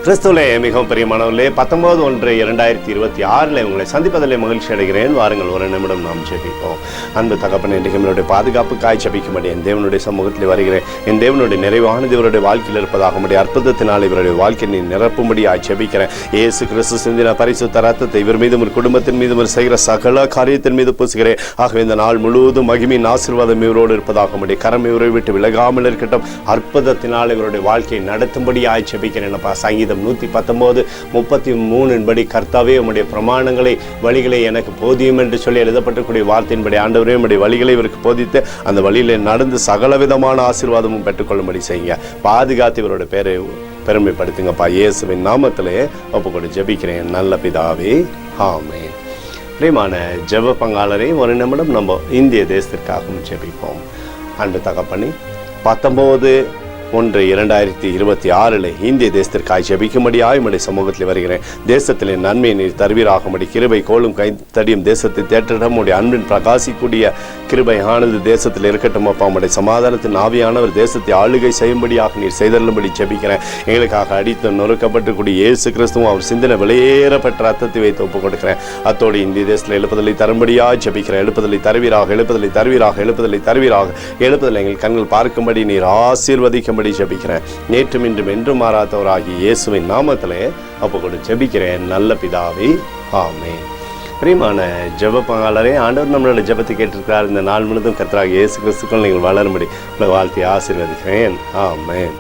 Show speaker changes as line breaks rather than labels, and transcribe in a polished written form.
கிறிஸ்துவிலே மிகவும் பிரியமானவர்களே, 19/1/2026 உங்களை சந்திப்பதிலே மகிழ்ச்சி அடைகிறேன். வாருங்கள், ஒரு நிமிடம் நாம் ஜெபிப்போம். அன்பு தகப்பனே, இன்றைக்கு என்னுடைய பாதுகாப்புக்காய் ஜெபிக்கும்படி என் தேவனுடைய சமூகத்தில் வருகிறேன். என் தேவனுடைய நிறைவானது இவருடைய வாழ்க்கையில் இருப்பதாக முடிய அற்புதத்தினால் இவருடைய வாழ்க்கையை நீ நிரப்பும்படியாய் ஜெபிக்கிறேன். இயேசு கிறிஸ்து சிந்தின பரிசுத்த ரத்தத்தை இவர் மீதும் ஒரு குடும்பத்தின் மீதும் செய்கிற சகல காரியத்தின் மீது பூசுகிறேன். ஆகவே இந்த நாள் முழுவதும் மகிமையின் ஆசீர்வாதம் இவரோடு இருப்பதாக முடிய கரம் இவரை விட்டு விலகாமல் இருக்கட்டும். அற்புதத்தினால் இவருடைய வாழ்க்கையை நடத்தும்படியாய் ஜெபிக்கிறேன். சங்கீதம் 119:33 படி, கர்த்தாவே உம்முடைய பிரமாணங்களை வழிகளை எனக்கு போதியும் என்று சொல்லி எழுதப்பட்டக்கூடிய வார்த்தையின்படி ஆண்டவரே உம்முடைய வழிகளை இவருக்கு போதித்து அந்த வழியிலே நடந்து சகலவிதமான ஆசீர்வாதமும் பெற்றுக்கொள்ளும்படி செய்யுங்க. பாதுகாத்து இவருடைய பேரை பெருமைப்படுத்துங்கப்பா. இயேசுவின் நாமத்திலே ஒப்புக்கொண்டு ஜெபிக்கிறேன் நல்ல பிதாவே, ஆமென். பிரியமான ஜெப பங்காளரை ஒரு நிமிடம் நம்ம இந்திய தேசத்திற்காகவும் ஜெபிப்போம். அன்பு தகப்பனே, 19/1/2026 இந்திய தேசத்திற்காய் ஜெபிக்கும்படியாய் உம்முடைய சமூகத்தில் வருகிறேன். தேசத்தில் நன்மையை நீர் தருவீராகும்படி கிருபை கோலும் கைத்தடியும் தேசத்தை தேற்றிடம் உடைய அன்பின் பிரகாசிக்கூடிய கிருபையானது தேசத்தில் இருக்கட்டும். அப்பா, உம்முடைய சமாதானத்தின் ஆவியானவர் தேசத்தை ஆளுகை செய்யும்படியாக நீர் செய்தருளும்படி ஜெபிக்கிறேன். எங்களுக்காக அடித்து நொறுக்கப்பட்டுக்கூடிய இயேசு கிறிஸ்துவும் அவர் சிந்தனை வெளியேறப்பட்ட ரத்தத்தை வைத்து ஒப்புக் கொடுக்கிறேன். அத்தோடு இந்திய தேசத்தில் எழுப்புதலை தரும்படியாக ஜெபிக்கிறேன். எழுப்புதலை தருவீராக, எழுப்புதலை தருவீராக, எழுப்புதலை தருவீராக. எழுப்புதலை எங்கள் கண்கள் பார்க்கும்படி நீர் ஆசீர்வதிக்கும்படி ஜெபிக்கிறேன். நேற்றும் இன்றும் என்றும் மாறாதவராகி இயேசுவின் நாமத்திலே ஒப்புக்கொண்டு ஜெபிக்கிறேன் நல்ல பிதாவே, ஆமென். பிரியமான ஜெப பங்காளரே, ஆண்டவர் நம்மளோட ஜெபத்தை கேட்டிருக்கிறார். இந்த நாள் முழுவதும் கர்த்தராகிய இயேசு கிறிஸ்துக்குள் நீங்கள் வளரும்படி உங்களை வாழ்த்தி ஆசீர்வதிக்கிறேன். ஆமென்.